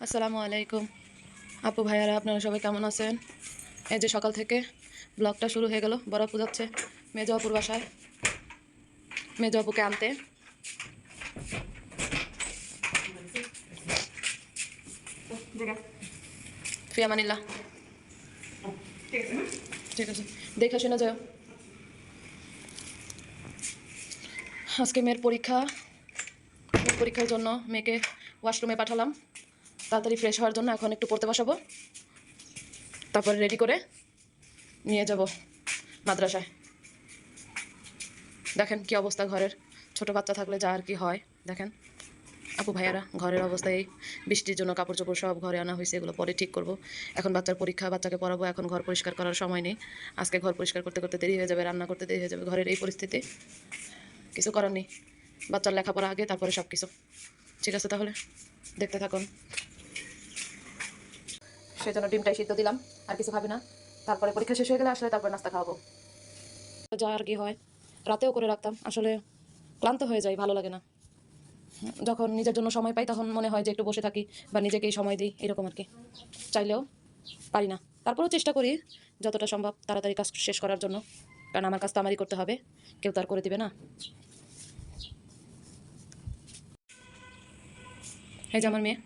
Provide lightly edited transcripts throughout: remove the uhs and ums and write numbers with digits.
আসসালামু আলাইকুম আপু ভাইয়ারা, আপনারা সবাই কেমন আছেন? এই যে সকাল থেকে ব্লগটা শুরু হয়ে গেল। বড় আপু যাচ্ছে মেজো আপুর বাসায় মেজো আপুকে আনতে। ফিয়ামানিল্লাহ, ঠিক আছে, দেখে শুনে যাও। আজকে মেয়ের পরীক্ষার জন্য মেয়েকে ওয়াশরুমে পাঠালাম তাড়াতাড়ি ফ্রেশ হওয়ার জন্য। এখন একটু পড়তে বসাবো, তারপরে রেডি করে নিয়ে যাব মাদ্রাসায়। দেখেন কি অবস্থা ঘরের, ছোট বাচ্চা থাকলে যা আর কি হয়। দেখেন আপু ভাইয়ারা, ঘরের অবস্থা এই। বৃষ্টির জন্য কাপড় চোপড় সব ঘরে আনা হয়েছে, এগুলো পরে ঠিক করব। এখন বাচ্চার পরীক্ষা, বাচ্চাকে পড়াবো, এখন ঘর পরিষ্কার করার সময় নেই। আজকে ঘর পরিষ্কার করতে করতে দেরি হয়ে যাবে, রান্না করতে দেরি হয়ে যাবে। ঘরের এই পরিস্থিতি, কিছু করার নেই। বাচ্চার লেখাপড়া আগে, তারপরে সব কিছু। ঠিক আছে, তাহলে দেখতে থাকুন। সেই জন্য ডিমটাই সিদ্ধ দিলাম, আর কিছু খাবি না। তারপরে পরীক্ষা শেষ হয়ে গেলে আসলে তারপরে নাস্তা খাওয়াবো। যা আর কি হয়, রাতেও করে রাখতাম। আসলে ক্লান্ত হয়ে যায়, ভালো লাগে না। যখন নিজের জন্য সময় পাই তখন মনে হয় যে একটু বসে থাকি বা নিজেকেই সময় দিই, এরকম আর কি। চাইলেও পারি না, তারপরেও চেষ্টা করি যতটা সম্ভব তাড়াতাড়ি কাজ শেষ করার জন্য, কারণ আমার কাজ তো আমারই করতে হবে, কেউ তো আর করে দিবে না। এই যে আমার মেয়ে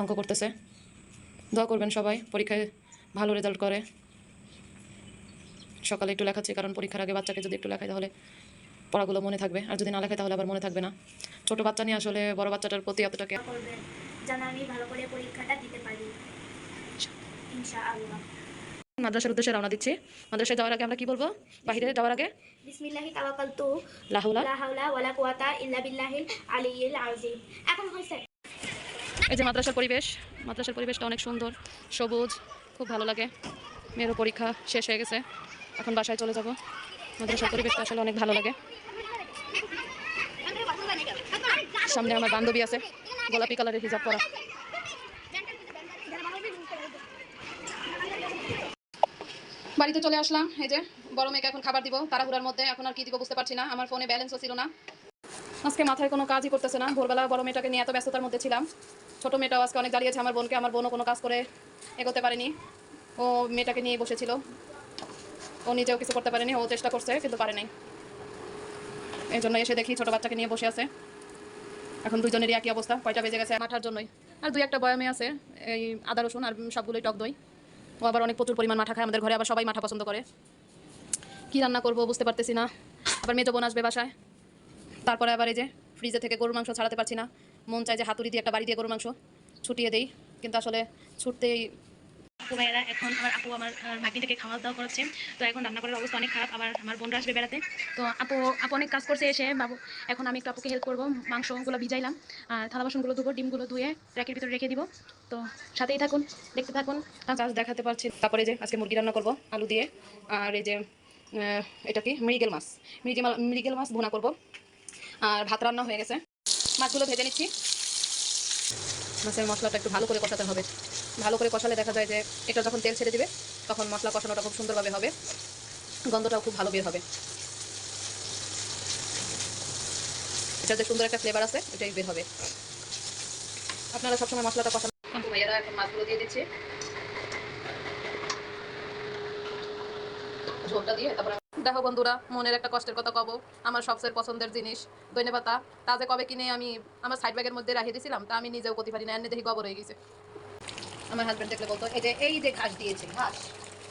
অঙ্ক করতেছে, দোয়া করবেন সবাই পরীক্ষায় ভালো রেজাল্ট করে। সকালে একটু লেখাচ্ছি, কারণ পরীক্ষার আগে বাচ্চাকে যদি একটু লেখাই তাহলে পড়াগুলো মনে থাকবে, আর যদি না লেখাই তাহলে আবার মনে থাকবে না। ছোট বাচ্চা নিয়ে আসলে বড় বাচ্চাটার প্রতি এতটা কেয়ার করবেন যেন আমি ভালো করে পরীক্ষাটা দিতে পারি ইনশাআল্লাহ। মাদ্রাসার উদ্দেশ্যে রওনা দিচ্ছি। মাদ্রাসায় যাওয়ার আগে আমরা কি বলবো? বাহিরে যাওয়ার আগে বিসমিল্লাহি তাওয়াক্কালতু লা হাওলা লা হাওলা ওয়ালা কুওয়াতা ইল্লা বিল্লাহিল আলিয়্যিল আযীম। এখন হইছে। এই যে মাদ্রাসার পরিবেশটা অনেক সুন্দর, সবুজ, খুব ভালো লাগে। মেয়েরও পরীক্ষা শেষ হয়ে গেছে, এখন বাসায় চলে যাব। মাদ্রাসার পরিবেশটা আসলে অনেক ভালো লাগে। সামনে আমার বান্ধবী আছে, গোলাপি কালারের হিজাব পরা। বাড়িতে চলে আসলাম। এই যে বড় মেয়েকে এখন খাবার দিব, তাড়াহুড়ার মধ্যে এখন আর কি দিব বুঝতে পারছি না। আমার ফোনে ব্যালেন্সও ছিল না, আজকে মাথায় কোনো কাজই করতেছে না। ভোরবেলা বড় মেয়েটাকে নিয়ে এত ব্যস্ততার মধ্যে ছিলাম। ছোট মেয়েটাও আজকে অনেক জ্বালিয়েছে আমার বোনকে। আমার বোনও কোনো কাজ করে এগোতে পারেনি, ও মেয়েটাকে নিয়ে বসেছিল। ও নিজেও কিছু করতে পারেনি, ও চেষ্টা করছে কিন্তু পারে নাই। এই জন্য এসে দেখি ছোট বাচ্চাকে নিয়ে বসে আছে। এখন দুজনেরই একই অবস্থা, কয়টা বেজে গেছে মাঠার জন্যই। আর দুই একটা বয়ামে আছে এই আদা রসুন, আর সবগুলোই টক দই। ও আবার অনেক প্রচুর পরিমাণ মাঠা খায়, আমাদের ঘরে আবার সবাই মাঠা পছন্দ করে। কি রান্না করবো বুঝতে পারতেছি না। আবার মেজো বোন আসবে বাসায়, তারপরে আবার এই যে ফ্রিজে থেকে গরুর মাংস ছাড়াতে পারছি না। মন চায় যে হাতুড়ি দিয়ে একটা বাড়ি দিয়ে গরুর মাংস ছুটিয়ে দেই, কিন্তু আসলে ছুটতেই। আপু ভাইয়েরা, এখন আমার ভাগ্নিটাকে খাওয়া দাওয়া করাচ্ছে। তো এখন রান্না করার অবস্থা অনেক খারাপ, আবার আমার বোনরা আসবে বেড়াতে। তো আপু অনেক কাজ করছে এসে বাবু। এখন আমি একটু আপুকে হেল্প করবো, মাংসগুলো ভিজাইলাম আর থালা বাসনগুলো ধুবো, ডিমগুলো ধুয়ে র্যাকের ভিতরে রেখে দিব। তো সাথেই থাকুন, দেখতে থাকুন। কাজ দেখাতে পারছি। তারপরে যে আজকে মুরগি রান্না করব আলু দিয়ে, আর এই যে এটা কি মৃগেল মাছ ভুনা করব। আর ভাত রান্না হয়ে গেছে, মাছগুলো ভেজে নিচ্ছি। মাছের মশলাটা একটু ভালো করে কষাতে হবে। ভালো করে কষালে দেখা যায় যে এটা যখন তেল ছেড়ে দিবে তখন মশলা কষানোটা খুব সুন্দরভাবে হবে, গন্ধটাও খুব ভালো বের হবে। এটা যে সুন্দর একটা ফ্লেভার আছে এটাই বের হবে। আপনারা সবসময় মশলাটা কষানো। ভাইয়ারা এখন মাছগুলো দিয়ে দিচ্ছি, ঝোলটা দিয়ে। তারপর দেখো বন্ধুরা, মনের একটা কষ্টের কথা কব। আমার সবচেয়ে পছন্দের জিনিস ধনেপাতা, তা যে কবে কিনে আমি আমার সাইড ব্যাগের মধ্যে রেখে দিয়েছিলাম, তা আমি নিজেও করতে পারি না। এনে দেখি গোবর হয়ে গেছে। আমার হাজব্যান্ড দেখলে বলতো, এই যে ঘাস দিয়েছে,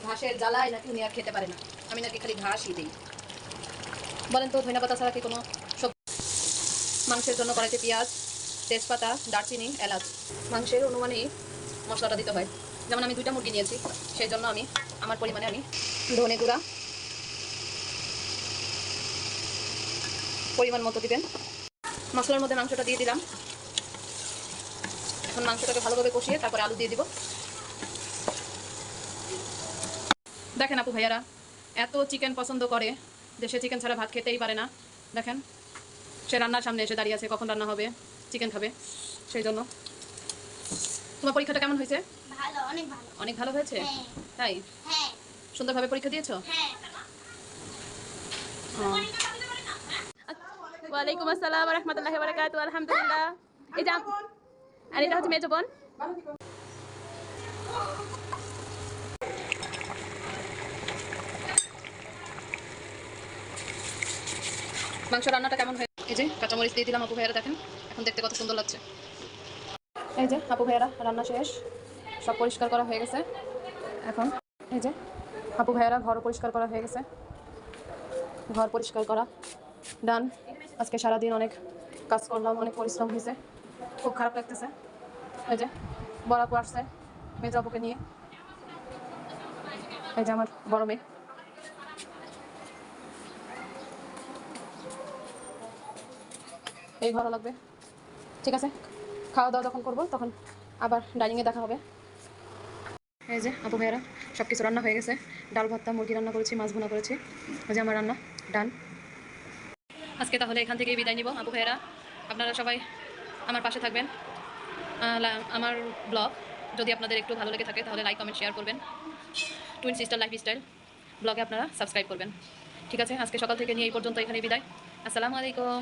ঘাসের জ্বালায় নাকি উনি আর খেতে পারে না। আমি নাকি খালি ঘাসই দিই। বলেন তো ধনেপাতা ছাড়া কি কোনো সবজি? মাংসের জন্য কড়াইতে পেঁয়াজ, তেজপাতা, দারচিনি, এলাচ। মাংসের অনুমানেই মশলাটা দিতে হয়। যেমন আমি 2টা মুরগি নিয়েছি, সেই জন্য আমার পরিমাণে আমি ধনে গুঁড়া পরিমাণ মতো দিবেন। মশলার মধ্যে মাংসটা দিয়ে দিলাম। এখন মাংসটাকে ভালোভাবে কষিয়ে তারপরে আলু দিয়ে দিব। দেখেন আপু ভাইয়ারা এত চিকেন পছন্দ করে যে সে চিকেন ছাড়া ভাত খেতেই পারে না। দেখেন সে রান্নার সামনে এসে দাঁড়িয়ে আছে, কখন রান্না হবে, চিকেন খাবে। সেই জন্য। তোমার পরীক্ষাটা কেমন হয়েছে? ভালো, অনেক ভালো। অনেক ভালো হয়েছে? তাই? হ্যাঁ। সুন্দরভাবে পরীক্ষা দিয়েছো? হ্যাঁ। ওয়ালাইকুম আসসালাম ওয়া রাহমাতুল্লাহি ওয়া বারাকাতুহু। আলহামদুলিল্লাহ। এই যে আর এটা হচ্ছে মেজো বোন। মাংস রান্নাটা কেমন হয়ে, এই যে কাঁচামরিচ দিয়ে দিলাম, আপু ভাইয়ারা দেখেন এখন দেখতে কত সুন্দর লাগছে। এই যে আপু ভাইয়ারা রান্না শেষ, সব পরিষ্কার করা হয়ে গেছে। এখন এই যে আপু ভাইয়ারা ঘর পরিষ্কার করা হয়ে গেছে, ঘর পরিষ্কার করা ডান। আজকে সারাদিন অনেক কাজ করলাম, অনেক পরিশ্রম হয়েছে, খুব খারাপ লাগতেছে। এই যে বড় আপু আসছে মেজ আপুকে নিয়ে, এই যে আমার বড় মেয়ে। এই ভালো লাগবে, ঠিক আছে। খাওয়া দাওয়া যখন করবো তখন আবার ডাইনিংয়ে দেখা হবে। এই যে আপু ভাইয়ারা সব কিছু রান্না হয়ে গেছে, ডাল ভাতটা, মুরগি রান্না করেছি, মাছ ভুনা করেছি, ওই যে আমার রান্না ডান। আজকে তাহলে এখান থেকেই বিদায় নিব আপু ভাইয়ারা। আপনারা সবাই আমার পাশে থাকবেন। আমার ব্লগ যদি আপনাদের একটু ভালো লেগে থাকে তাহলে লাইক কমেন্ট শেয়ার করবেন। টুইন সিস্টার লাইফস্টাইল ব্লগে আপনারা সাবস্ক্রাইব করবেন। ঠিক আছে, আজকে সকাল থেকে নিয়ে এই পর্যন্ত এখানে বিদায়। আসসালামু আলাইকুম।